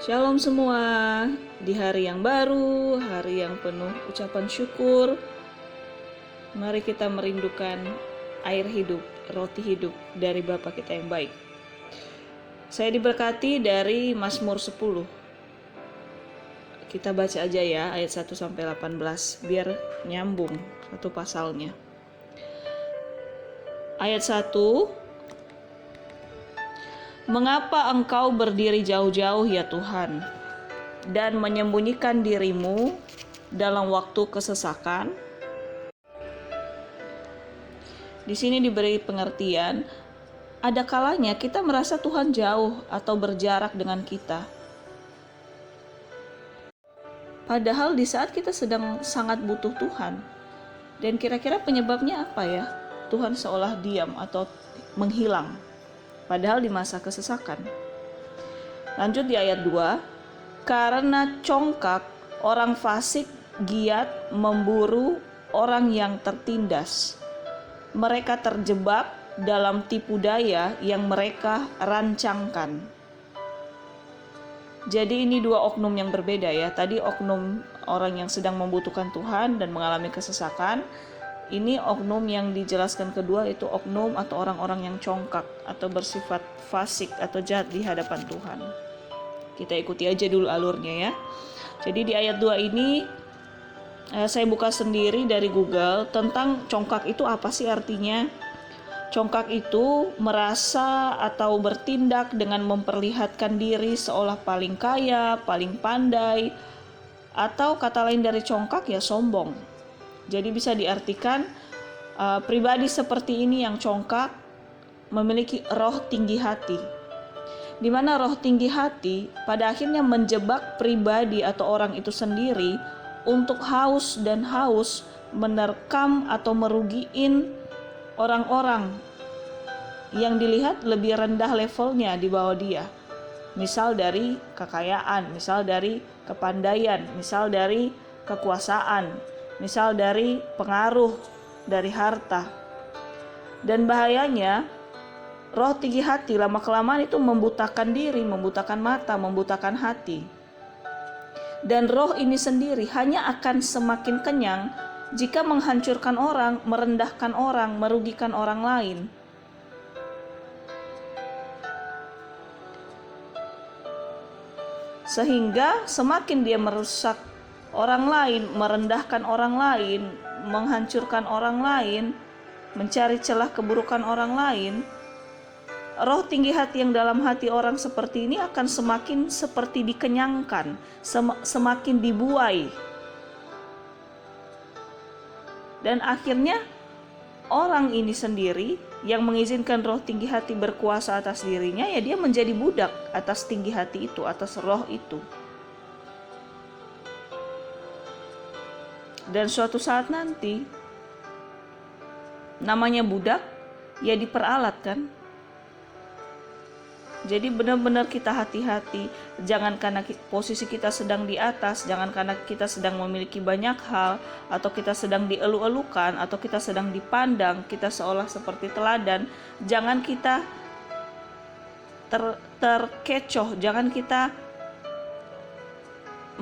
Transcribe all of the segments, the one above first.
Shalom semua, di hari yang baru, hari yang penuh ucapan syukur, mari kita merindukan air hidup, roti hidup dari Bapa kita yang baik. Saya diberkati dari Mazmur 10. Kita baca aja ya ayat 1-18 biar nyambung satu pasalnya. Ayat 1. Mengapa engkau berdiri jauh-jauh ya Tuhan, dan menyembunyikan dirimu dalam waktu kesesakan? Di sini diberi pengertian, ada kalanya kita merasa Tuhan jauh atau berjarak dengan kita. Padahal di saat kita sedang sangat butuh Tuhan. Dan kira-kira penyebabnya apa ya? Tuhan seolah diam atau menghilang. Padahal di masa kesesakan. Lanjut di ayat 2. Karena congkak orang fasik giat memburu orang yang tertindas. Mereka terjebak dalam tipu daya yang mereka rancangkan. Jadi ini dua oknum yang berbeda ya. Tadi oknum orang yang sedang membutuhkan Tuhan dan mengalami kesesakan. Ini oknum yang dijelaskan kedua itu oknum atau orang-orang yang congkak atau bersifat fasik atau jahat di hadapan Tuhan. Kita ikuti aja dulu alurnya ya. Jadi di ayat 2 ini saya buka sendiri dari Google tentang congkak itu apa sih artinya. Congkak itu merasa atau bertindak dengan memperlihatkan diri seolah paling kaya, paling pandai, atau kata lain dari congkak ya sombong. Jadi bisa diartikan pribadi seperti ini yang congkak memiliki roh tinggi hati. Di mana roh tinggi hati pada akhirnya menjebak pribadi atau orang itu sendiri untuk haus menerkam atau merugiin orang-orang yang dilihat lebih rendah levelnya di bawah dia. Misal dari kekayaan, misal dari kepandaian, misal dari kekuasaan, misal dari pengaruh, dari harta. Dan bahayanya, roh tinggi hati lama-kelamaan itu membutakan diri, membutakan mata, membutakan hati. Dan roh ini sendiri hanya akan semakin kenyang jika menghancurkan orang, merendahkan orang, merugikan orang lain. Sehingga semakin dia merusak orang lain, merendahkan orang lain, menghancurkan orang lain, mencari celah keburukan orang lain, roh tinggi hati yang dalam hati orang seperti ini akan semakin seperti dikenyangkan, semakin dibuai. Dan akhirnya orang ini sendiri yang mengizinkan roh tinggi hati berkuasa atas dirinya, ya dia menjadi budak atas tinggi hati itu, atas roh itu. Dan suatu saat nanti namanya budak ya diperalat kan. Jadi benar-benar kita hati-hati. Jangan karena posisi kita sedang di atas, jangan karena kita sedang memiliki banyak hal, atau kita sedang dielu-elukan, atau kita sedang dipandang, kita seolah seperti teladan. Jangan kita terkecoh, jangan kita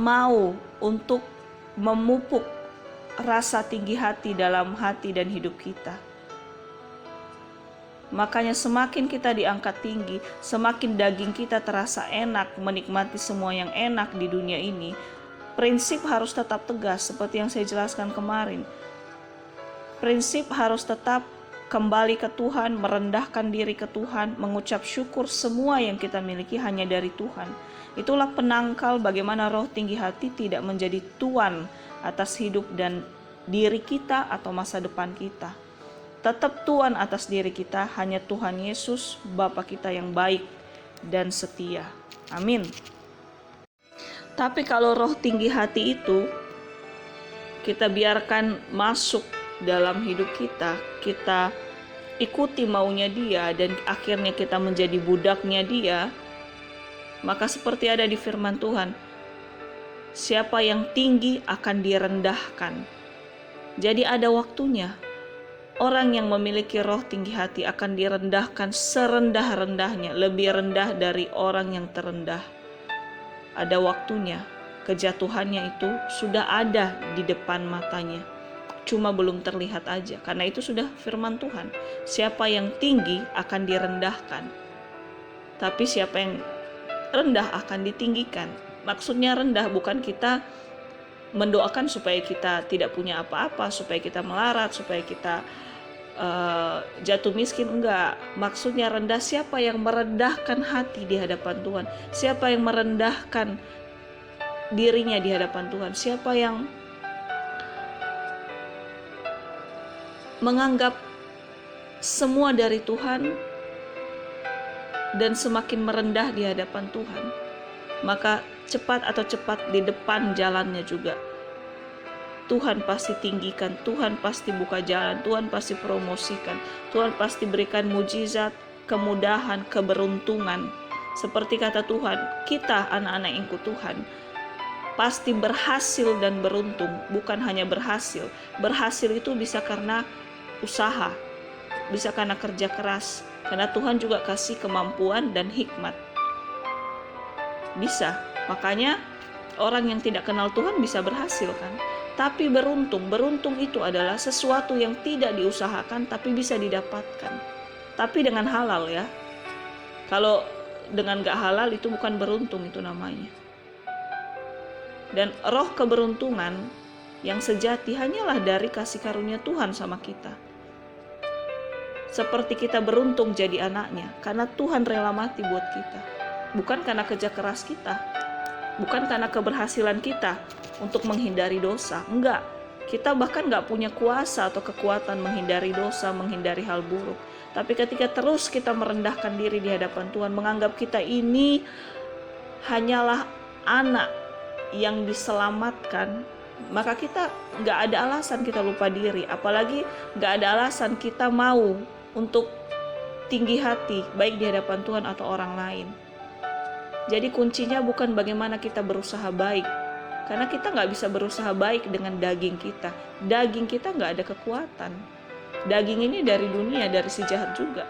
mau untuk memupuk rasa tinggi hati dalam hati dan hidup kita. Makanya semakin kita diangkat tinggi, semakin daging kita terasa enak, menikmati semua yang enak di dunia ini. Prinsip harus tetap tegas seperti yang saya jelaskan kemarin. Prinsip harus tetap kembali ke Tuhan, merendahkan diri ke Tuhan, mengucap syukur semua yang kita miliki hanya dari Tuhan. Itulah penangkal bagaimana roh tinggi hati tidak menjadi tuan atas hidup dan diri kita atau masa depan kita. Tetap tuan atas diri kita hanya Tuhan Yesus, Bapa kita yang baik dan setia. Amin. Tapi kalau roh tinggi hati itu kita biarkan masuk dalam hidup kita, kita ikuti maunya dia dan akhirnya kita menjadi budaknya dia, maka seperti ada di firman Tuhan, siapa yang tinggi akan direndahkan. Jadi ada waktunya. Orang yang memiliki roh tinggi hati akan direndahkan serendah-rendahnya, lebih rendah dari orang yang terendah. ada waktunya. Kejatuhannya itu sudah ada di depan matanya, cuma belum terlihat aja. Karena itu sudah firman Tuhan, siapa yang tinggi akan direndahkan, tapi siapa yang rendah akan ditinggikan. Maksudnya rendah bukan kita mendoakan supaya kita tidak punya apa-apa, supaya kita melarat, supaya kita jatuh miskin, enggak. Maksudnya rendah siapa yang merendahkan hati di hadapan Tuhan, siapa yang merendahkan dirinya di hadapan Tuhan, siapa yang menganggap semua dari Tuhan dan semakin merendah di hadapan Tuhan, maka cepat di depan jalannya juga Tuhan pasti tinggikan, Tuhan pasti buka jalan, Tuhan pasti promosikan, Tuhan pasti berikan mujizat, kemudahan, keberuntungan. Seperti kata Tuhan, kita anak-anak yang ikut Tuhan pasti berhasil dan beruntung. Bukan hanya berhasil itu bisa karena usaha, bisa karena kerja keras, karena Tuhan juga kasih kemampuan dan hikmat. Bisa, makanya orang yang tidak kenal Tuhan bisa berhasil kan. Tapi beruntung itu adalah sesuatu yang tidak diusahakan tapi bisa didapatkan, tapi dengan halal ya. Kalau dengan gak halal itu bukan beruntung, itu namanya. Dan roh keberuntungan yang sejati hanyalah dari kasih karunia Tuhan sama kita. Seperti kita beruntung jadi anaknya karena Tuhan rela mati buat kita, bukan karena kerja keras kita, bukan karena keberhasilan kita untuk menghindari dosa. Enggak, kita bahkan gak punya kuasa atau kekuatan menghindari dosa, menghindari hal buruk. Tapi ketika terus kita merendahkan diri di hadapan Tuhan, menganggap kita ini hanyalah anak yang diselamatkan, maka kita gak ada alasan kita lupa diri. Apalagi gak ada alasan kita mau untuk tinggi hati, baik di hadapan Tuhan atau orang lain. Jadi kuncinya bukan bagaimana kita berusaha baik, karena kita gak bisa berusaha baik dengan daging kita. Daging kita gak ada kekuatan. Daging ini dari dunia, dari si jahat juga.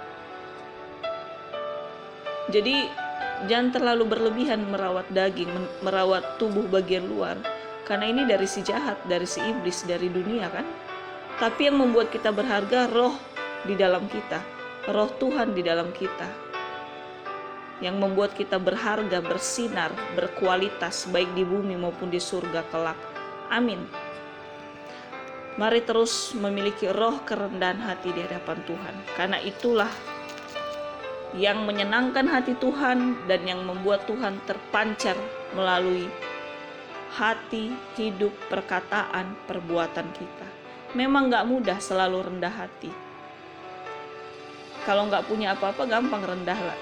Jadi jangan terlalu berlebihan merawat daging, merawat tubuh bagian luar, karena ini dari si jahat, dari si iblis, dari dunia kan. Tapi yang membuat kita berharga roh di dalam kita, roh Tuhan di dalam kita, yang membuat kita berharga, bersinar, berkualitas baik di bumi maupun di surga kelak. Amin. Mari terus memiliki roh kerendahan hati di hadapan Tuhan, karena itulah yang menyenangkan hati Tuhan dan yang membuat Tuhan terpancar melalui hati, hidup, perkataan, perbuatan kita. Memang gak mudah selalu rendah hati. Kalau gak punya apa-apa gampang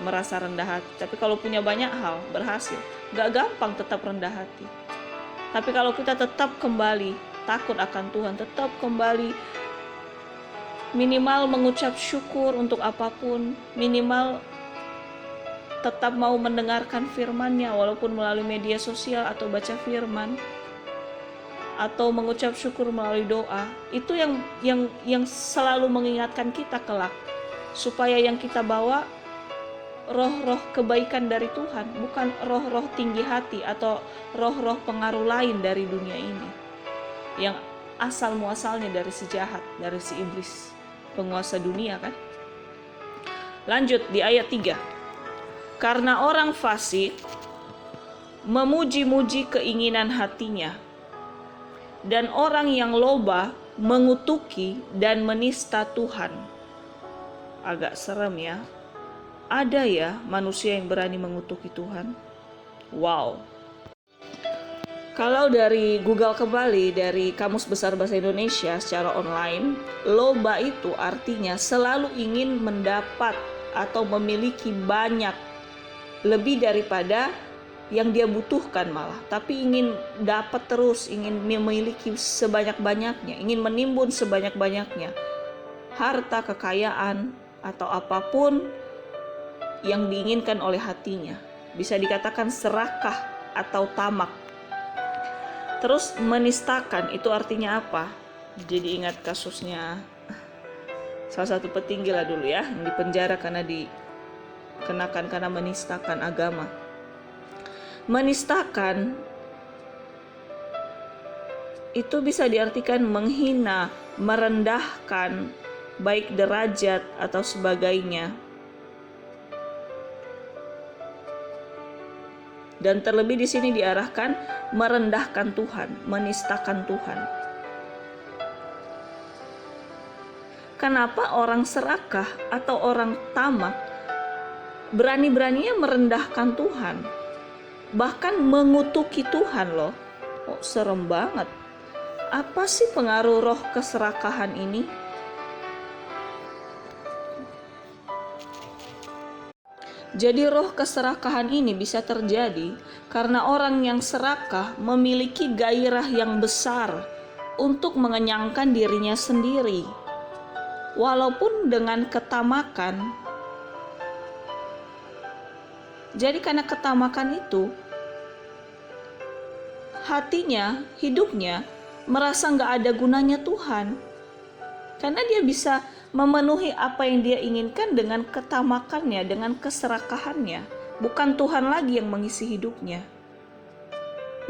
merasa rendah hati. Tapi kalau punya banyak hal, berhasil, gak gampang tetap rendah hati. Tapi kalau kita tetap kembali takut akan Tuhan, tetap kembali minimal mengucap syukur untuk apapun, minimal tetap mau mendengarkan firman-Nya walaupun melalui media sosial atau baca firman, atau mengucap syukur melalui doa. Itu yang selalu mengingatkan kita kelak, supaya yang kita bawa roh-roh kebaikan dari Tuhan, bukan roh-roh tinggi hati atau roh-roh pengaruh lain dari dunia ini, yang asal muasalnya dari si jahat, dari si iblis, penguasa dunia kan. Lanjut di ayat 3. Karena orang fasik memuji-muji keinginan hatinya, dan orang yang loba mengutuki dan menista Tuhan. Agak serem ya. Ada ya manusia yang berani mengutuki Tuhan. Wow. Kalau dari Google kembali, dari Kamus Besar Bahasa Indonesia secara online, loba itu artinya selalu ingin mendapat atau memiliki banyak, lebih daripada yang dia butuhkan malah. Tapi ingin dapat terus, ingin memiliki sebanyak-banyaknya, ingin menimbun sebanyak-banyaknya. Harta, kekayaan, atau apapun yang diinginkan oleh hatinya. Bisa dikatakan serakah atau tamak. Terus menistakan itu artinya apa? Jadi ingat kasusnya salah satu petinggi lah dulu ya, yang dipenjara karena dikenakan karena menistakan agama. Menistakan itu bisa diartikan menghina, merendahkan, baik derajat atau sebagainya. Dan terlebih di sini diarahkan merendahkan Tuhan, menistakan Tuhan. Kenapa orang serakah atau orang tamak berani-beraninya merendahkan Tuhan? Bahkan mengutuki Tuhan loh. Oh, serem banget. Apa sih pengaruh roh keserakahan ini? Jadi roh keserakahan ini bisa terjadi karena orang yang serakah memiliki gairah yang besar untuk mengenyangkan dirinya sendiri. Walaupun dengan ketamakan. Jadi karena ketamakan itu, hatinya, hidupnya merasa gak ada gunanya Tuhan. Karena dia bisa memenuhi apa yang dia inginkan dengan ketamakannya, dengan keserakahannya. Bukan Tuhan lagi yang mengisi hidupnya.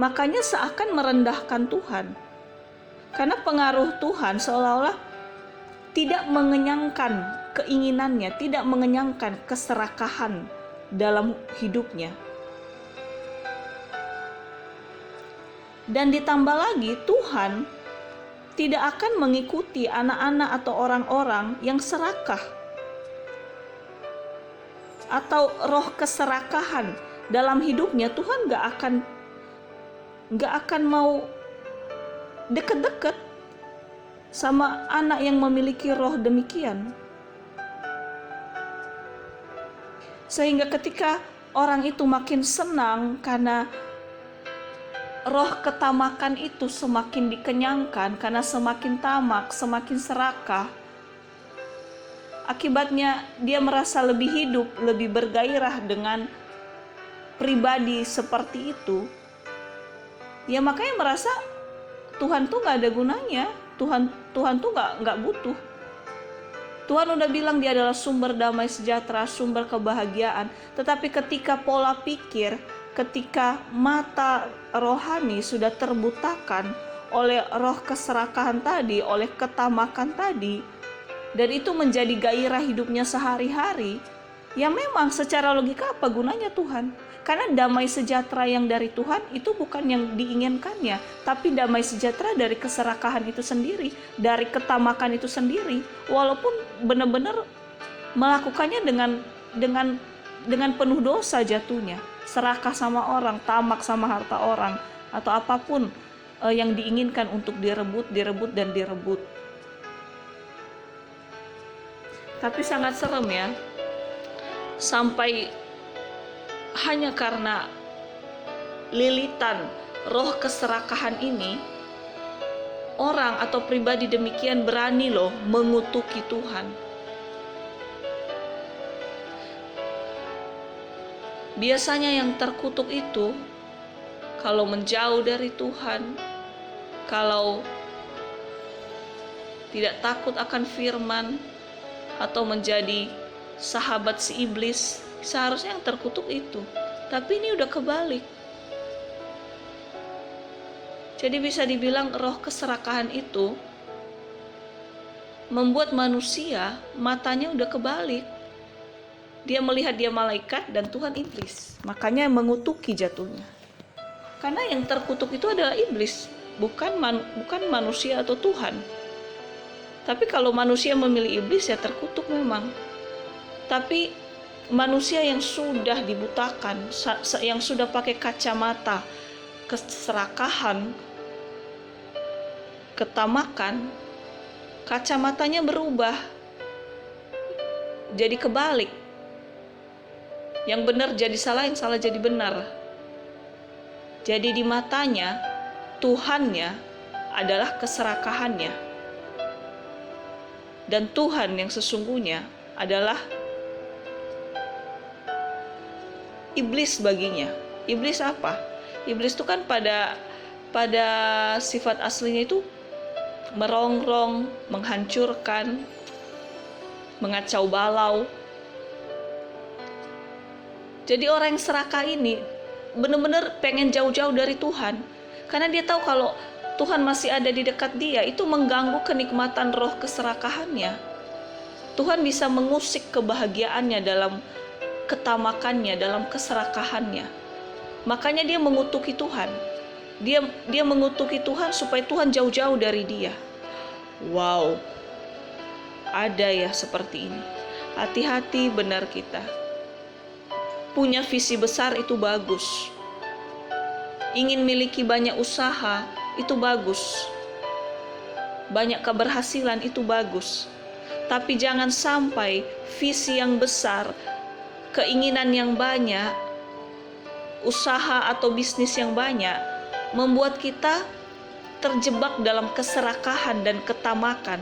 Makanya seakan merendahkan Tuhan. Karena pengaruh Tuhan seolah-olah tidak mengenyangkan keinginannya, tidak mengenyangkan keserakahan dalam hidupnya. Dan ditambah lagi Tuhan tidak akan mengikuti anak-anak atau orang-orang yang serakah atau roh keserakahan dalam hidupnya. Tuhan gak akan mau deket-deket sama anak yang memiliki roh demikian. Sehingga ketika orang itu makin senang karena roh ketamakan itu semakin dikenyangkan, karena semakin tamak, semakin serakah, akibatnya dia merasa lebih hidup, lebih bergairah dengan pribadi seperti itu. Ya makanya merasa Tuhan tuh gak ada gunanya, Tuhan tuh gak butuh. Tuhan udah bilang dia adalah sumber damai sejahtera, sumber kebahagiaan. Tetapi ketika pola pikir, ketika mata rohani sudah terbutakan oleh roh keserakahan tadi, oleh ketamakan tadi, dan itu menjadi gairah hidupnya sehari-hari, ya memang secara logika apa gunanya Tuhan? Karena damai sejahtera yang dari Tuhan itu bukan yang diinginkannya, tapi damai sejahtera dari keserakahan itu sendiri, dari ketamakan itu sendiri. Walaupun benar-benar melakukannya dengan penuh dosa jatuhnya, serakah sama orang, tamak sama harta orang, atau apapun yang diinginkan untuk direbut. Tapi sangat serem ya, sampai hanya karena lilitan roh keserakahan ini, orang atau pribadi demikian berani loh mengutuki Tuhan. Biasanya yang terkutuk itu kalau menjauh dari Tuhan, kalau tidak takut akan firman, atau menjadi sahabat si iblis, seharusnya yang terkutuk itu. Tapi ini udah kebalik. Jadi bisa dibilang roh keserakahan itu membuat manusia matanya udah kebalik. Dia melihat dia malaikat dan Tuhan iblis. Makanya mengutuki jatuhnya. Karena yang terkutuk itu adalah iblis, bukan manusia atau Tuhan. Tapi kalau manusia memilih iblis ya terkutuk memang. Tapi manusia yang sudah dibutakan, yang sudah pakai kacamata keserakahan, ketamakan, kacamatanya berubah jadi kebalik. Yang benar jadi salah, yang salah jadi benar. Jadi di matanya Tuhannya adalah keserakahannya, dan Tuhan yang sesungguhnya adalah iblis baginya. Iblis apa? Iblis itu kan pada sifat aslinya itu merongrong, menghancurkan, mengacau balau. Jadi orang yang serakah ini benar-benar pengen jauh-jauh dari Tuhan. Karena dia tahu kalau Tuhan masih ada di dekat dia, itu mengganggu kenikmatan roh keserakahannya. Tuhan bisa mengusik kebahagiaannya dalam ketamakannya, dalam keserakahannya. Makanya dia mengutuki Tuhan. Dia mengutuki Tuhan supaya Tuhan jauh-jauh dari dia. Wow, ada ya seperti ini. Hati-hati benar kita. Punya visi besar itu bagus. Ingin miliki banyak usaha itu bagus. Banyak keberhasilan itu bagus. Tapi jangan sampai visi yang besar, keinginan yang banyak, usaha atau bisnis yang banyak membuat kita terjebak dalam keserakahan dan ketamakan,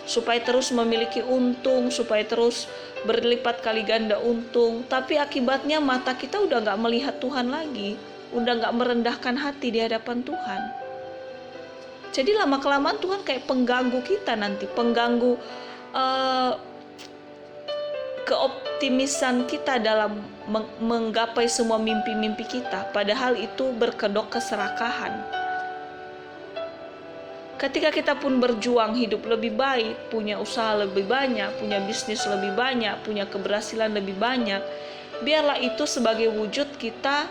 supaya terus memiliki untung, supaya terus berlipat kali ganda untung. Tapi akibatnya mata kita udah gak melihat Tuhan lagi, udah gak merendahkan hati di hadapan Tuhan. Jadi lama-kelamaan Tuhan kayak pengganggu kita nanti, pengganggu keoptimisan kita dalam menggapai semua mimpi-mimpi kita, padahal itu berkedok keserakahan. Ketika kita pun berjuang hidup lebih baik, punya usaha lebih banyak, punya bisnis lebih banyak, punya keberhasilan lebih banyak, biarlah itu sebagai wujud kita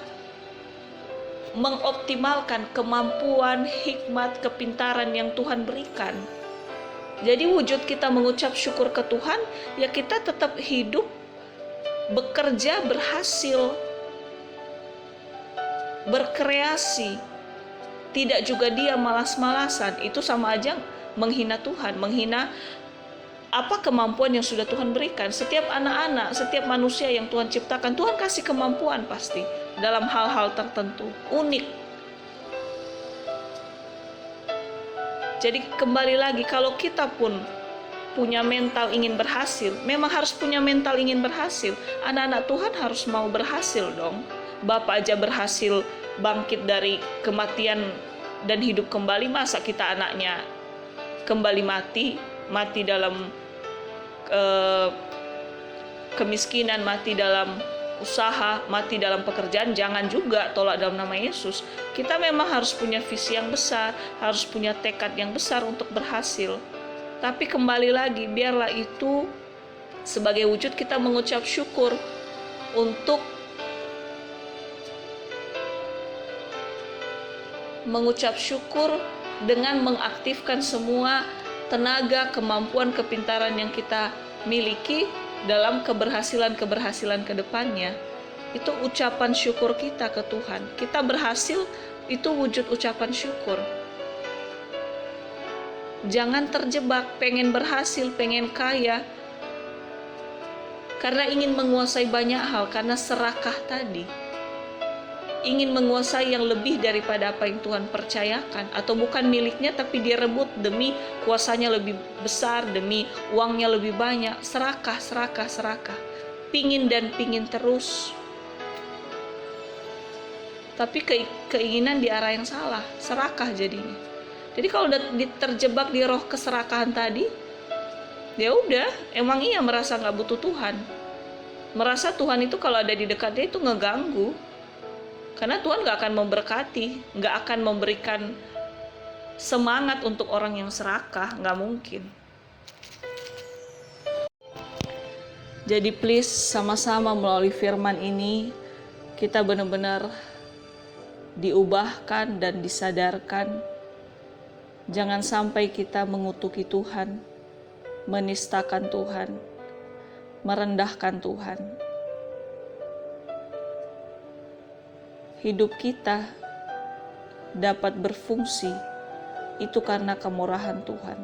mengoptimalkan kemampuan, hikmat, kepintaran yang Tuhan berikan. Jadi wujud kita mengucap syukur ke Tuhan, ya kita tetap hidup, bekerja, berhasil, berkreasi. Tidak juga dia malas-malasan. Itu sama aja menghina Tuhan, menghina apa kemampuan yang sudah Tuhan berikan. Setiap anak-anak, setiap manusia yang Tuhan ciptakan, Tuhan kasih kemampuan pasti dalam hal-hal tertentu, unik. Jadi kembali lagi, kalau kita pun punya mental ingin berhasil, memang harus punya mental ingin berhasil. Anak-anak Tuhan harus mau berhasil dong. Bapak aja berhasil bangkit dari kematian dan hidup kembali, masa kita anaknya kembali mati dalam kemiskinan, mati dalam usaha, mati dalam pekerjaan? Jangan juga, tolak dalam nama Yesus. Kita memang harus punya visi yang besar, harus punya tekad yang besar untuk berhasil. Tapi kembali lagi, biarlah itu sebagai wujud kita mengucap syukur untuk mengucap syukur dengan mengaktifkan semua tenaga, kemampuan, kepintaran yang kita miliki dalam keberhasilan ke depannya. Itu ucapan syukur kita ke Tuhan. Kita berhasil, itu wujud ucapan syukur. Jangan terjebak pengen berhasil, pengen kaya, karena ingin menguasai banyak hal, karena serakah tadi. Ingin menguasai yang lebih daripada apa yang Tuhan percayakan, atau bukan miliknya tapi dia rebut demi kuasanya lebih besar, demi uangnya lebih banyak. Serakah. Pingin dan pingin terus. Tapi keinginan di arah yang salah, serakah jadinya. Jadi kalau udah terjebak di roh keserakahan tadi, ya udah, emang iya merasa nggak butuh Tuhan. Merasa Tuhan itu kalau ada di dekat dia itu ngeganggu. Karena Tuhan gak akan memberkati, gak akan memberikan semangat untuk orang yang serakah, gak mungkin. Jadi please, sama-sama melalui firman ini, kita benar-benar diubahkan dan disadarkan. Jangan sampai kita mengutuki Tuhan, menistakan Tuhan, merendahkan Tuhan. Hidup kita dapat berfungsi itu karena kemurahan Tuhan.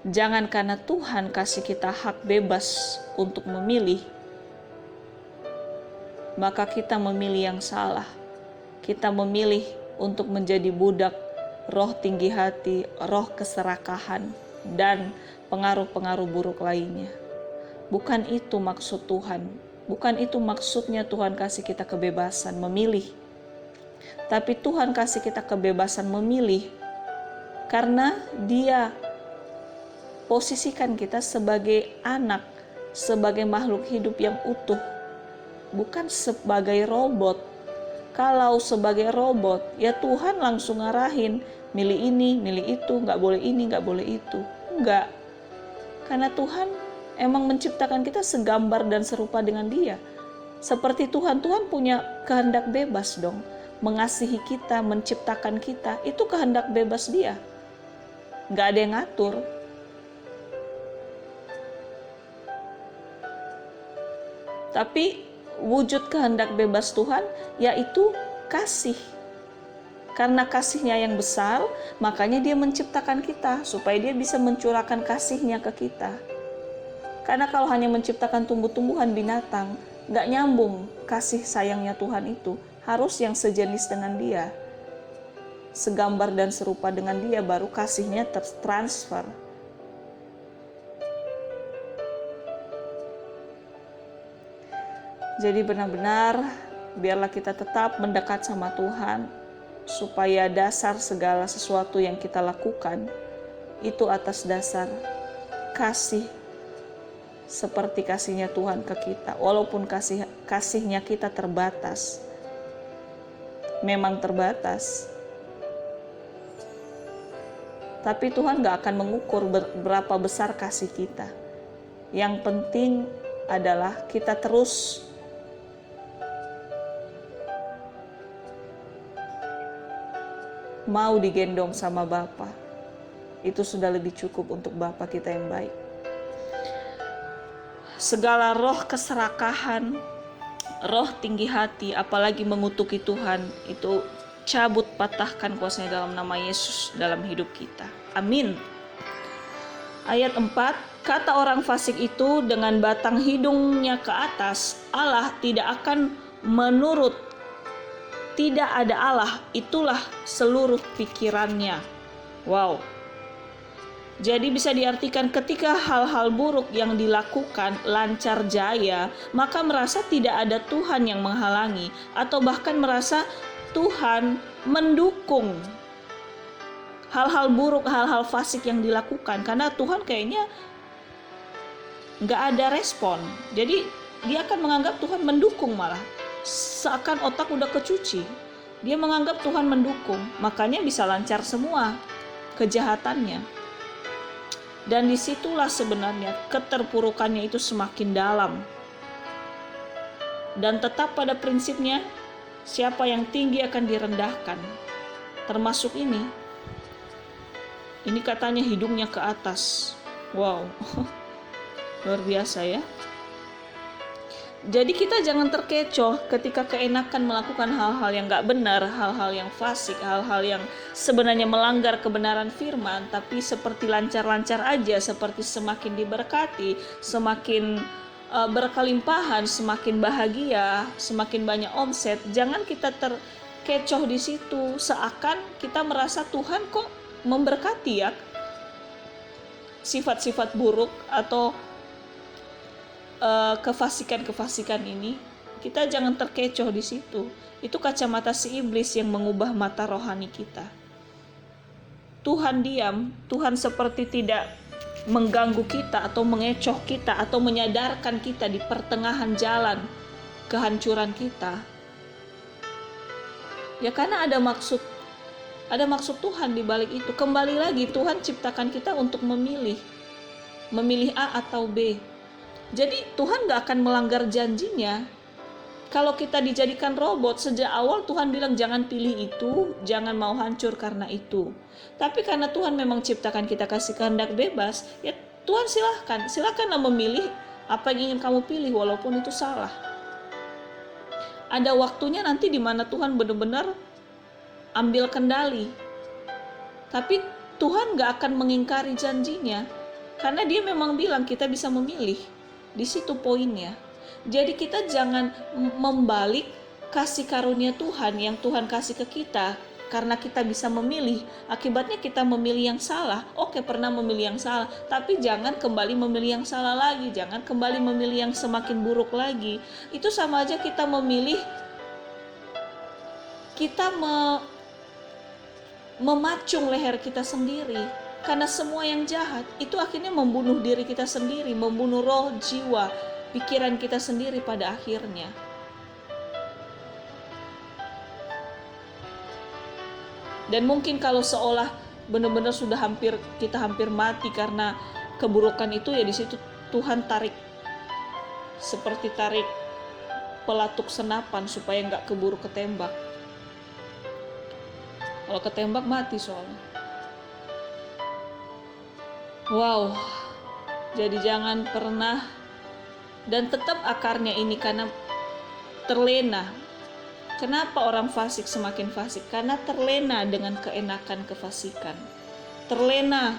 Jangan karena Tuhan kasih kita hak bebas untuk memilih, maka kita memilih yang salah. Kita memilih untuk menjadi budak roh tinggi hati, roh keserakahan, dan pengaruh-pengaruh buruk lainnya. Bukan itu maksud Tuhan. Bukan itu maksudnya Tuhan kasih kita kebebasan memilih. Tapi Tuhan kasih kita kebebasan memilih karena Dia posisikan kita sebagai anak, sebagai makhluk hidup yang utuh, bukan sebagai robot. Kalau sebagai robot, ya Tuhan langsung ngarahin, milih ini, milih itu, nggak boleh ini, nggak boleh itu. Enggak. Karena Tuhan emang menciptakan kita segambar dan serupa dengan Dia. Seperti Tuhan punya kehendak bebas dong. Mengasihi kita, menciptakan kita, itu kehendak bebas Dia. Nggak ada yang ngatur. Tapi wujud kehendak bebas Tuhan yaitu kasih. Karena kasih-Nya yang besar, makanya Dia menciptakan kita supaya Dia bisa mencurahkan kasih-Nya ke kita. Karena kalau hanya menciptakan tumbuh-tumbuhan, binatang, nggak nyambung kasih sayangnya Tuhan itu. Harus yang sejenis dengan Dia, segambar dan serupa dengan Dia, baru kasih-Nya tertransfer. Jadi benar-benar biarlah kita tetap mendekat sama Tuhan, supaya dasar segala sesuatu yang kita lakukan itu atas dasar kasih, seperti kasih-Nya Tuhan ke kita. Walaupun kasih-Nya kita terbatas, memang terbatas, tapi Tuhan gak akan mengukur berapa besar kasih kita. Yang penting adalah kita terus mau digendong sama Bapa. Itu sudah lebih cukup untuk Bapa kita yang baik. Segala roh keserakahan, roh tinggi hati, apalagi mengutuki Tuhan, itu cabut, patahkan kuasanya dalam nama Yesus dalam hidup kita. Amin. Ayat 4, kata orang fasik itu dengan batang hidungnya ke atas, Allah tidak akan menurut. Tidak ada Allah, itulah seluruh pikirannya. Wow. Jadi bisa diartikan ketika hal-hal buruk yang dilakukan lancar jaya, maka merasa tidak ada Tuhan yang menghalangi, atau bahkan merasa Tuhan mendukung hal-hal buruk, hal-hal fasik yang dilakukan, karena Tuhan kayaknya nggak ada respon. Jadi dia akan menganggap Tuhan mendukung, malah seakan otak udah kecuci. Dia menganggap Tuhan mendukung, makanya bisa lancar semua kejahatannya. Dan disitulah sebenarnya keterpurukannya itu semakin dalam. Dan tetap pada prinsipnya, siapa yang tinggi akan direndahkan. Termasuk ini katanya hidungnya ke atas. Wow, luar biasa ya. Jadi kita jangan terkecoh ketika keenakan melakukan hal-hal yang gak benar, hal-hal yang fasik, hal-hal yang sebenarnya melanggar kebenaran firman, tapi seperti lancar-lancar aja, seperti semakin diberkati, semakin berkelimpahan, semakin bahagia, semakin banyak omset. Jangan kita terkecoh di situ, seakan kita merasa Tuhan kok memberkati ya sifat-sifat buruk atau kefasikan ini. Kita jangan terkecoh di situ. Itu kacamata si iblis yang mengubah mata rohani kita. Tuhan diam, Tuhan seperti tidak mengganggu kita atau mengecoh kita atau menyadarkan kita di pertengahan jalan kehancuran kita. Ya karena ada maksud Tuhan di balik itu. Kembali lagi, Tuhan ciptakan kita untuk memilih A atau B. Jadi Tuhan gak akan melanggar janjinya. Kalau kita dijadikan robot, sejak awal Tuhan bilang jangan pilih itu, jangan mau hancur karena itu. Tapi karena Tuhan memang ciptakan kita kasih kehendak bebas, ya Tuhan silahkanlah memilih apa yang ingin kamu pilih walaupun itu salah. Ada waktunya nanti di mana Tuhan benar-benar ambil kendali. Tapi Tuhan gak akan mengingkari janjinya, karena Dia memang bilang kita bisa memilih. Di situ poinnya. Jadi kita jangan membalik kasih karunia Tuhan yang Tuhan kasih ke kita karena kita bisa memilih. Akibatnya kita memilih yang salah. Oke, pernah memilih yang salah, tapi jangan kembali memilih yang salah lagi. Jangan kembali memilih yang semakin buruk lagi. Itu sama aja kita memilih, kita memacung leher kita sendiri. Karena semua yang jahat itu akhirnya membunuh diri kita sendiri, membunuh roh, jiwa, pikiran kita sendiri pada akhirnya. Dan mungkin kalau seolah benar-benar kita hampir mati karena keburukan itu, ya di situ Tuhan tarik, seperti tarik pelatuk senapan supaya nggak keburu ketembak. Kalau ketembak mati soalnya. Wow, jadi jangan pernah, dan tetap akarnya ini karena terlena. Kenapa orang fasik semakin fasik? Karena terlena dengan keenakan kefasikan. Terlena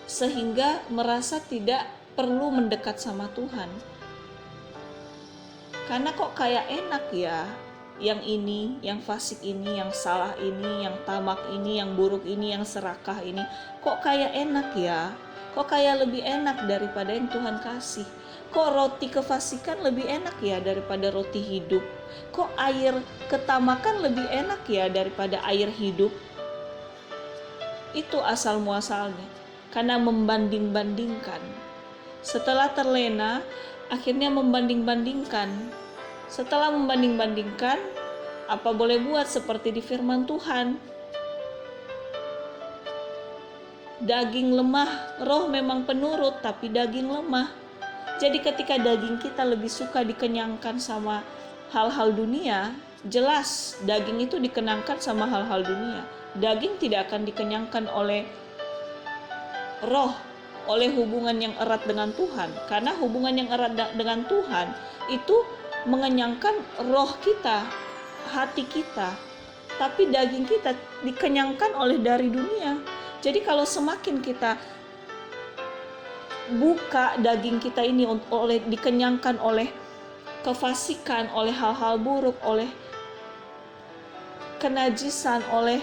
sehingga merasa tidak perlu mendekat sama Tuhan. Karena kok kayak enak ya, yang ini, yang fasik ini, yang salah ini, yang tamak ini, yang buruk ini, yang serakah ini, kok kayak enak ya, kok kayak lebih enak daripada yang Tuhan kasih. Kok roti kefasikan lebih enak ya daripada roti hidup. Kok air ketamakan lebih enak ya daripada air hidup. Itu asal muasalnya, karena membanding-bandingkan. Setelah terlena, akhirnya membanding-bandingkan. Setelah membanding-bandingkan, apa boleh buat seperti di firman Tuhan. Daging lemah, roh memang penurut, tapi daging lemah. Jadi ketika daging kita lebih suka dikenyangkan sama hal-hal dunia, jelas daging itu dikenyangkan sama hal-hal dunia. Daging tidak akan dikenyangkan oleh roh, oleh hubungan yang erat dengan Tuhan. Karena hubungan yang erat dengan Tuhan itu mengenyangkan roh kita, hati kita. Tapi daging kita dikenyangkan oleh dari dunia. Jadi kalau semakin kita buka daging kita ini dikenyangkan oleh kefasikan, oleh hal-hal buruk, oleh kenajisan, oleh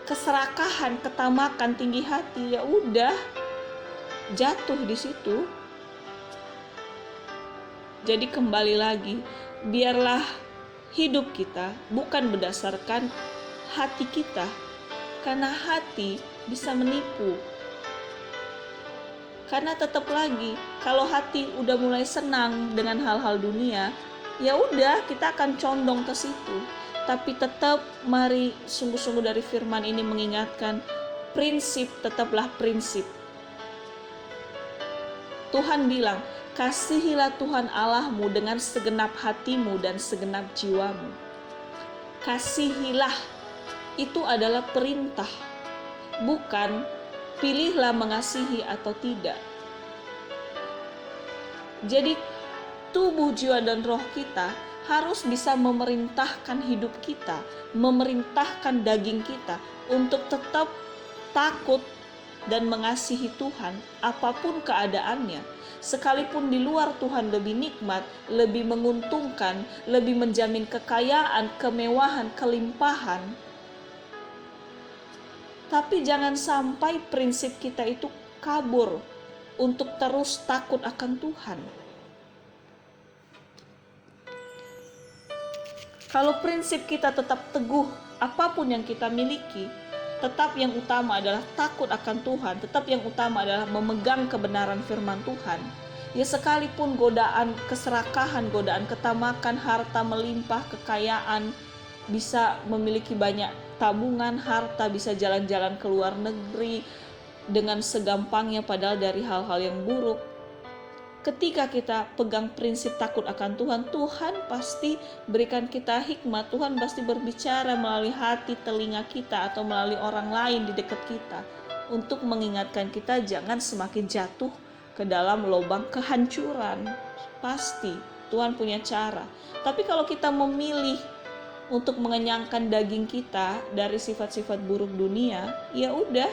keserakahan, ketamakan, tinggi hati, ya udah jatuh di situ. Jadi kembali lagi, biarlah hidup kita bukan berdasarkan hati kita, karena hati bisa menipu. Karena tetap lagi, kalau hati udah mulai senang dengan hal-hal dunia, ya udah kita akan condong ke situ. Tapi tetap mari sungguh-sungguh dari firman ini mengingatkan, prinsip tetaplah prinsip. Tuhan bilang, kasihilah Tuhan Allahmu dengan segenap hatimu dan segenap jiwamu. Kasihilah, itu adalah perintah, bukan pilihlah mengasihi atau tidak. Jadi tubuh, jiwa, dan roh kita harus bisa memerintahkan hidup kita, memerintahkan daging kita untuk tetap takut dan mengasihi Tuhan apapun keadaannya. Sekalipun di luar Tuhan lebih nikmat, lebih menguntungkan, lebih menjamin kekayaan, kemewahan, kelimpahan. Tapi jangan sampai prinsip kita itu kabur untuk terus takut akan Tuhan. Kalau prinsip kita tetap teguh, apapun yang kita miliki, tetap yang utama adalah takut akan Tuhan, tetap yang utama adalah memegang kebenaran firman Tuhan. Ya sekalipun godaan keserakahan, godaan ketamakan, harta melimpah, kekayaan, bisa memiliki banyak tabungan, harta, bisa jalan-jalan ke luar negeri dengan segampangnya padahal dari hal-hal yang buruk. Ketika kita pegang prinsip takut akan Tuhan, Tuhan pasti berikan kita hikmat, Tuhan pasti berbicara melalui hati, telinga kita, atau melalui orang lain di dekat kita untuk mengingatkan kita jangan semakin jatuh ke dalam lubang kehancuran. Pasti Tuhan punya cara. Tapi kalau kita memilih untuk mengenyangkan daging kita dari sifat-sifat buruk dunia, ya udah,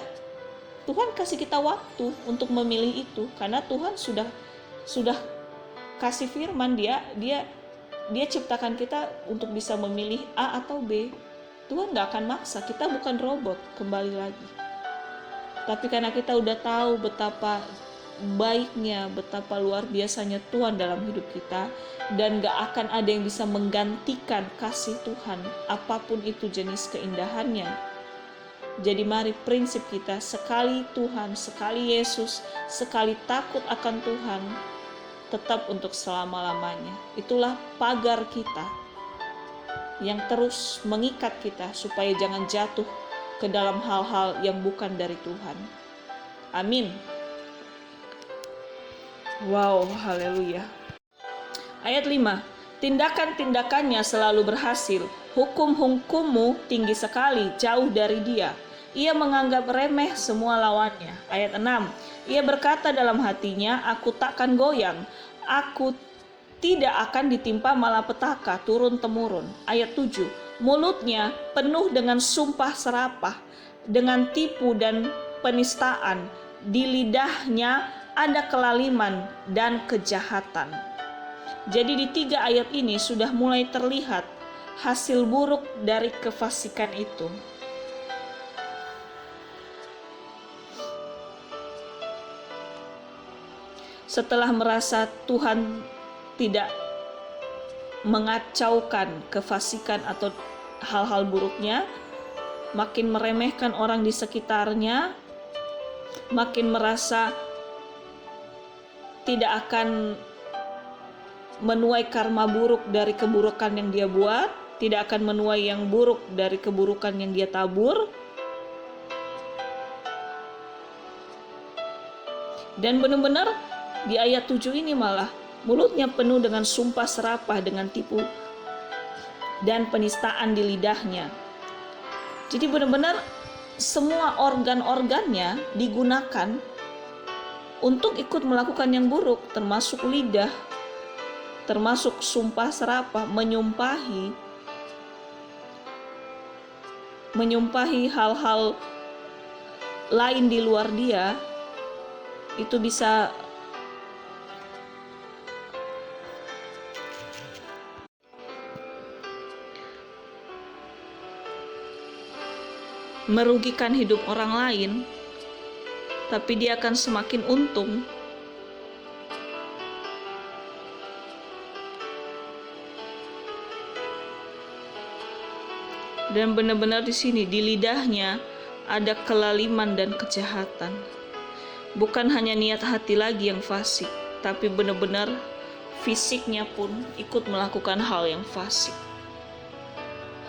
Tuhan kasih kita waktu untuk memilih itu, karena Tuhan sudah kasih firman, dia ciptakan kita untuk bisa memilih A atau B. Tuhan gak akan maksa, kita bukan robot, kembali lagi. Tapi karena kita udah tahu betapa baiknya, betapa luar biasanya Tuhan dalam hidup kita, dan gak akan ada yang bisa menggantikan kasih Tuhan, apapun itu jenis keindahannya. Jadi mari prinsip kita, sekali Tuhan, sekali Yesus, sekali takut akan Tuhan, tetap untuk selama-lamanya. Itulah pagar kita. yang terus mengikat kita supaya jangan jatuh ke dalam hal-hal yang bukan dari Tuhan. Amin. Wow, haleluya. Ayat 5. Tindakan-tindakannya selalu berhasil. Hukum-hukummu tinggi sekali, jauh dari dia. Ia menganggap remeh semua lawannya. Ayat 6. Ia berkata dalam hatinya, aku takkan goyang. Aku tidak akan ditimpa malapetaka turun-temurun. Ayat 7. Mulutnya penuh dengan sumpah serapah, dengan tipu dan penistaan. Di lidahnya ada kelaliman dan kejahatan. Jadi di 3 ayat ini sudah mulai terlihat hasil buruk dari kefasikan itu. Setelah merasa Tuhan tidak mengacaukan kefasikan atau hal-hal buruknya, makin meremehkan orang di sekitarnya, makin merasa tidak akan menuai karma buruk dari keburukan yang dia buat, tidak akan menuai yang buruk dari keburukan yang dia tabur. Dan benar-benar di ayat 7 ini malah mulutnya penuh dengan sumpah serapah, dengan tipu dan penistaan di lidahnya. Jadi benar-benar semua organ-organnya digunakan untuk ikut melakukan yang buruk, termasuk lidah, termasuk sumpah serapah, menyumpahi hal-hal lain di luar dia. Itu bisa merugikan hidup orang lain, tapi dia akan semakin untung. Dan benar-benar di sini di lidahnya ada kelaliman dan kejahatan. Bukan hanya niat hati lagi yang fasik, tapi benar-benar fisiknya pun ikut melakukan hal yang fasik.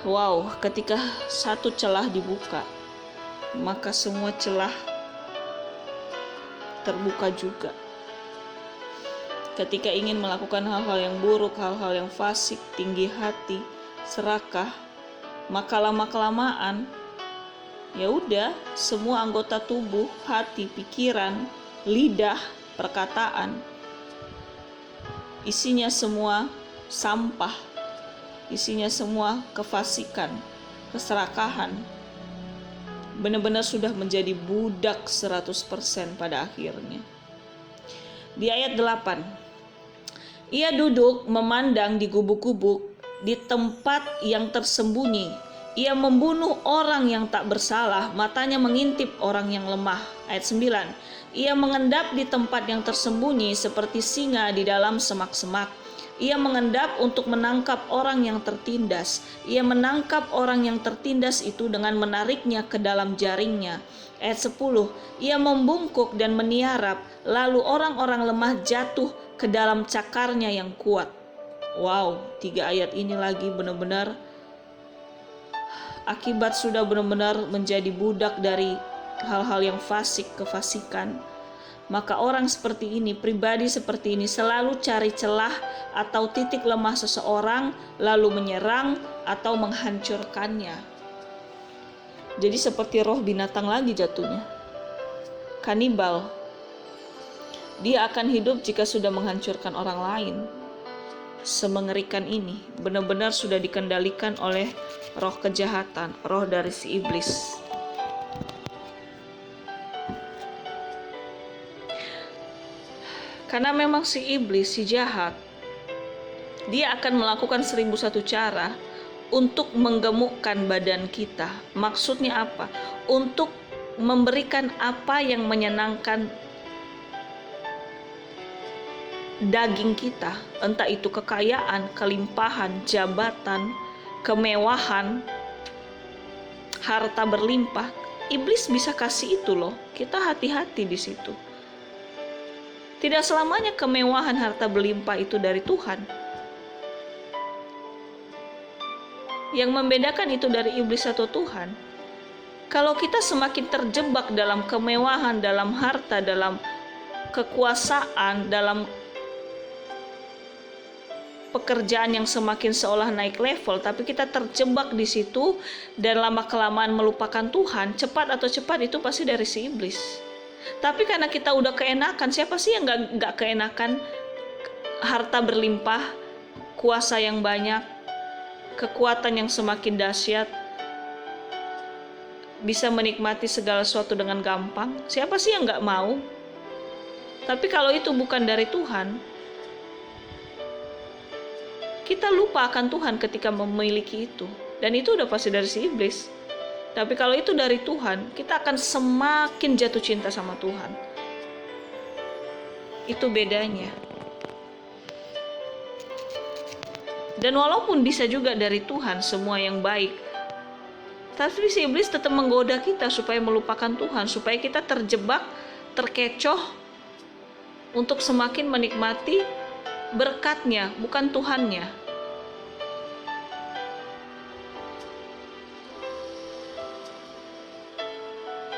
Wow, ketika satu celah dibuka, maka semua celah terbuka juga. Ketika ingin melakukan hal-hal yang buruk, hal-hal yang fasik, tinggi hati, serakah, maka lama-kelamaan ya udah, semua anggota tubuh, hati, pikiran, lidah, perkataan, isinya semua sampah, isinya semua kefasikan, keserakahan. Benar-benar sudah menjadi budak 100% pada akhirnya. Di ayat 8, ia duduk memandang di gubuk-gubuk di tempat yang tersembunyi. Ia membunuh orang yang tak bersalah, matanya mengintip orang yang lemah. Ayat 9, ia mengendap di tempat yang tersembunyi seperti singa di dalam semak-semak. Ia mengendap untuk menangkap orang yang tertindas. Ia menangkap orang yang tertindas itu dengan menariknya ke dalam jaringnya. Ayat 10, ia membungkuk dan meniarap, lalu orang-orang lemah jatuh ke dalam cakarnya yang kuat. Wow, 3 ayat ini lagi benar-benar akibat sudah benar-benar menjadi budak dari hal-hal yang fasik, kefasikan. Maka orang seperti ini, pribadi seperti ini selalu cari celah atau titik lemah seseorang lalu menyerang atau menghancurkannya. Jadi seperti roh binatang lagi jatuhnya. Kanibal. Dia akan hidup jika sudah menghancurkan orang lain. Semengerikan ini benar-benar sudah dikendalikan oleh roh kejahatan, roh dari si iblis. Karena memang si iblis, si jahat, dia akan melakukan 1001 cara untuk menggemukkan badan kita. Maksudnya apa? Untuk memberikan apa yang menyenangkan daging kita, entah itu kekayaan, kelimpahan, jabatan, kemewahan, harta berlimpah. Iblis bisa kasih itu loh. Kita hati-hati di situ. Tidak selamanya kemewahan, harta berlimpah itu dari Tuhan. Yang membedakan itu dari iblis atau Tuhan, kalau kita semakin terjebak dalam kemewahan, dalam harta, dalam kekuasaan, dalam pekerjaan yang semakin seolah naik level, tapi kita terjebak di situ dan lama-kelamaan melupakan Tuhan, cepat atau cepat itu pasti dari si iblis. Tapi karena kita udah keenakan, siapa sih yang nggak keenakan harta berlimpah, kuasa yang banyak, kekuatan yang semakin dahsyat, bisa menikmati segala sesuatu dengan gampang? Siapa sih yang nggak mau? Tapi kalau itu bukan dari Tuhan, kita lupa akan Tuhan ketika memiliki itu. Dan itu udah pasti dari si iblis. Tapi kalau itu dari Tuhan, kita akan semakin jatuh cinta sama Tuhan. Itu bedanya. Dan walaupun bisa juga dari Tuhan semua yang baik, tapi si iblis tetap menggoda kita supaya melupakan Tuhan, supaya kita terjebak, terkecoh untuk semakin menikmati berkatnya, bukan Tuhannya.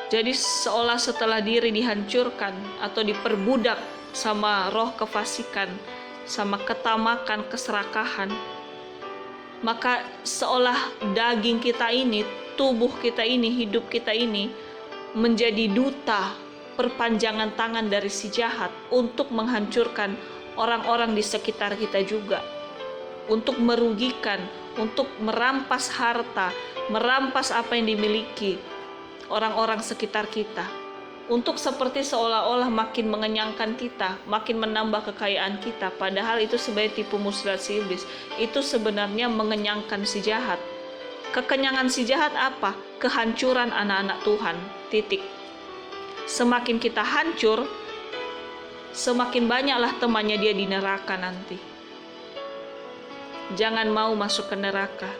Jadi seolah setelah diri dihancurkan atau diperbudak sama roh kefasikan, sama ketamakan, keserakahan, maka seolah daging kita ini, tubuh kita ini, hidup kita ini menjadi duta, perpanjangan tangan dari si jahat untuk menghancurkan orang-orang di sekitar kita juga, untuk merugikan, untuk merampas harta, merampas apa yang dimiliki orang-orang sekitar kita, untuk seperti seolah-olah makin mengenyangkan kita, makin menambah kekayaan kita, padahal itu sebagai tipu muslihat si iblis. Itu sebenarnya mengenyangkan si jahat. Kekenyangan si jahat apa? Kehancuran anak-anak Tuhan. Titik. Semakin kita hancur, semakin banyaklah temannya dia di neraka nanti. Jangan mau masuk ke neraka.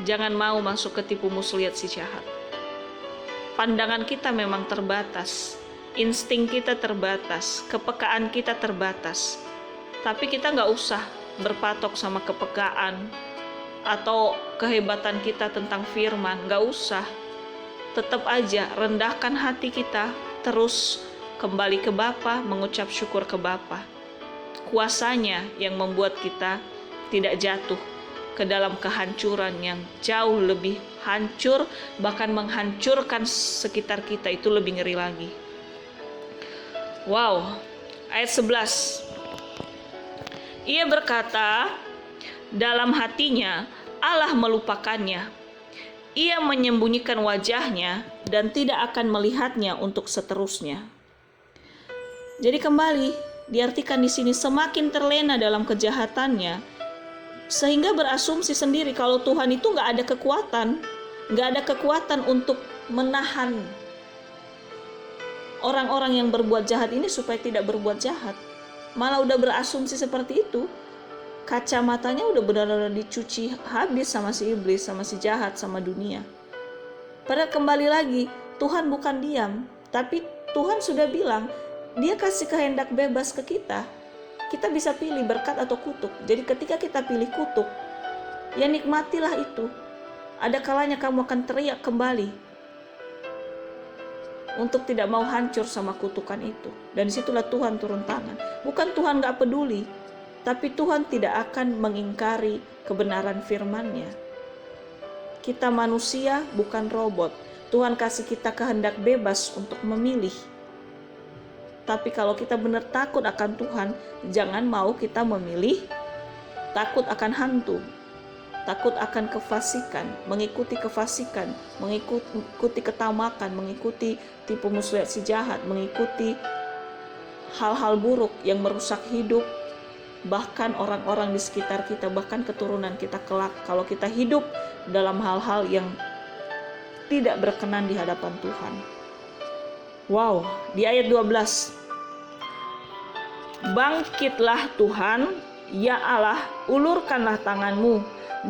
Jangan mau masuk ke tipu muslihat si jahat. Pandangan kita memang terbatas, insting kita terbatas, kepekaan kita terbatas. Tapi kita nggak usah berpatok sama kepekaan atau kehebatan kita tentang firman, nggak usah. Tetap aja rendahkan hati kita, terus kembali ke Bapa, mengucap syukur ke Bapa. Kuasanya yang membuat kita tidak jatuh ke dalam kehancuran yang jauh lebih hancur, bahkan menghancurkan sekitar kita. Itu lebih ngeri lagi. Wow, ayat 11. Ia berkata dalam hatinya, Allah melupakannya. Ia menyembunyikan wajahnya dan tidak akan melihatnya untuk seterusnya. Jadi kembali diartikan di sini, semakin terlena dalam kejahatannya, sehingga berasumsi sendiri kalau Tuhan itu nggak ada kekuatan untuk menahan orang-orang yang berbuat jahat ini supaya tidak berbuat jahat. Malah udah berasumsi seperti itu. Kacamatanya udah benar-benar dicuci habis sama si iblis, sama si jahat, sama dunia. Padahal kembali lagi, Tuhan bukan diam, tapi Tuhan sudah bilang, Dia kasih kehendak bebas ke kita. Kita bisa pilih berkat atau kutuk. Jadi ketika kita pilih kutuk, ya nikmatilah itu. Ada kalanya kamu akan teriak kembali untuk tidak mau hancur sama kutukan itu. Dan disitulah Tuhan turun tangan. Bukan Tuhan gak peduli, tapi Tuhan tidak akan mengingkari kebenaran firman-Nya. Kita manusia bukan robot. Tuhan kasih kita kehendak bebas untuk memilih. Tapi kalau kita benar takut akan Tuhan, jangan mau kita memilih takut akan hantu, takut akan kefasikan, mengikuti ketamakan, mengikuti tipu muslihat si jahat, mengikuti hal-hal buruk yang merusak hidup, bahkan orang-orang di sekitar kita, bahkan keturunan kita kelak, kalau kita hidup dalam hal-hal yang tidak berkenan di hadapan Tuhan. Wow, di ayat 12. Bangkitlah Tuhan, ya Allah, ulurkanlah tanganmu.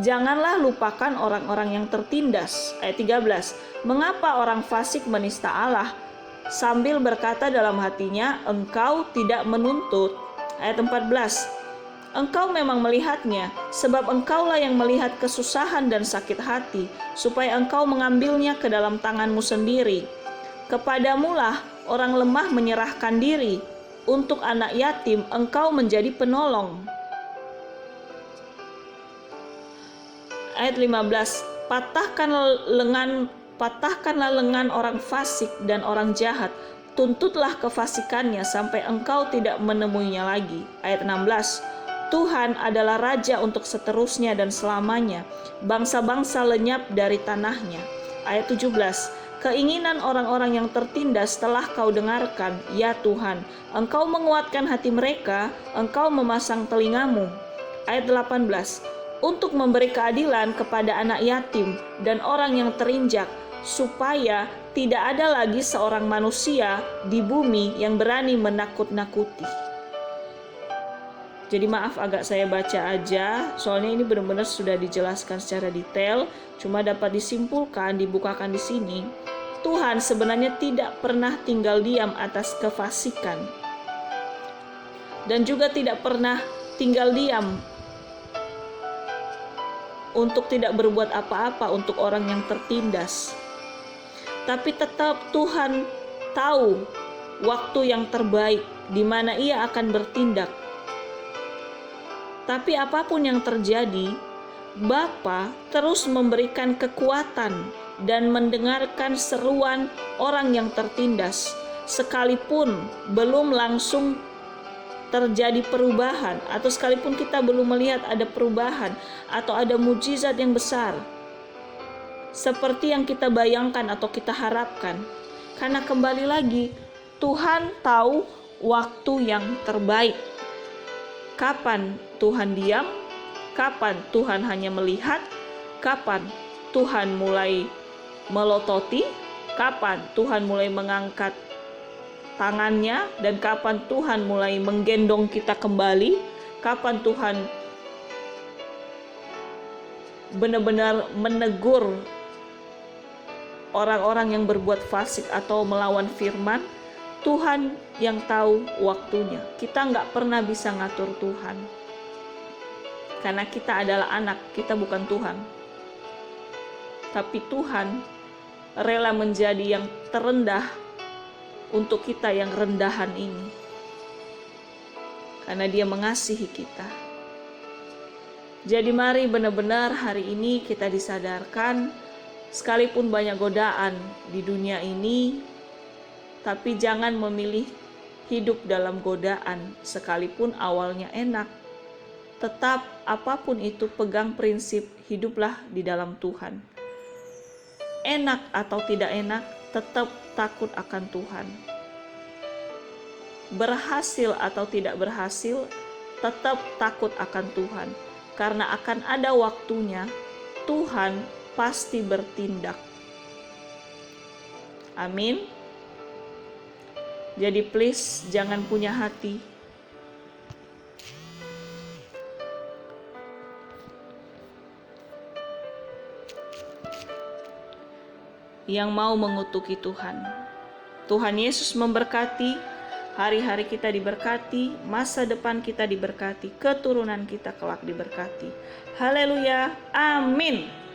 Janganlah lupakan orang-orang yang tertindas. Ayat 13. Mengapa orang fasik menista Allah, sambil berkata dalam hatinya, engkau tidak menuntut. Ayat 14. Engkau memang melihatnya, sebab engkaulah yang melihat kesusahan dan sakit hati, supaya engkau mengambilnya ke dalam tanganmu sendiri. Kepadamulah orang lemah menyerahkan diri, untuk anak yatim engkau menjadi penolong. Ayat 15, patahkanlah lengan orang fasik dan orang jahat, tuntutlah kefasikannya sampai engkau tidak menemuinya lagi. Ayat 16, Tuhan adalah Raja untuk seterusnya dan selamanya, bangsa-bangsa lenyap dari tanahnya. Ayat 17, keinginan orang-orang yang tertindas telah kau dengarkan, ya Tuhan, engkau menguatkan hati mereka, engkau memasang telingamu. Ayat 18, untuk memberi keadilan kepada anak yatim dan orang yang terinjak, supaya tidak ada lagi seorang manusia di bumi yang berani menakut-nakuti. Jadi maaf agak saya baca aja, soalnya ini benar-benar sudah dijelaskan secara detail, cuma dapat disimpulkan, dibukakan di sini. Tuhan sebenarnya tidak pernah tinggal diam atas kefasikan, dan juga tidak pernah tinggal diam untuk tidak berbuat apa-apa untuk orang yang tertindas. Tapi tetap Tuhan tahu waktu yang terbaik di mana Ia akan bertindak. Tapi apapun yang terjadi, Bapa terus memberikan kekuatan dan mendengarkan seruan orang yang tertindas, sekalipun belum langsung terjadi perubahan, atau sekalipun kita belum melihat ada perubahan atau ada mujizat yang besar seperti yang kita bayangkan atau kita harapkan. Karena kembali lagi, Tuhan tahu waktu yang terbaik. Kapan Tuhan diam, kapan Tuhan hanya melihat, kapan Tuhan mulai melototi, kapan Tuhan mulai mengangkat tangannya, dan kapan Tuhan mulai menggendong kita kembali, kapan Tuhan benar-benar menegur orang-orang yang berbuat fasik atau melawan firman. Tuhan yang tahu waktunya. Kita nggak pernah bisa ngatur Tuhan, karena kita adalah anak, kita bukan Tuhan. Tapi Tuhan rela menjadi yang terendah untuk kita yang rendahan ini, karena Dia mengasihi kita. Jadi mari benar-benar hari ini kita disadarkan, sekalipun banyak godaan di dunia ini, tapi jangan memilih hidup dalam godaan sekalipun awalnya enak. Tetap apapun itu pegang prinsip hiduplah di dalam Tuhan. Enak atau tidak enak, tetap takut akan Tuhan. Berhasil atau tidak berhasil, tetap takut akan Tuhan. Karena akan ada waktunya, Tuhan pasti bertindak. Amin. Jadi please jangan punya hati yang mau mengutuki Tuhan. Tuhan Yesus memberkati, hari-hari kita diberkati, masa depan kita diberkati, keturunan kita kelak diberkati. Haleluya, amin.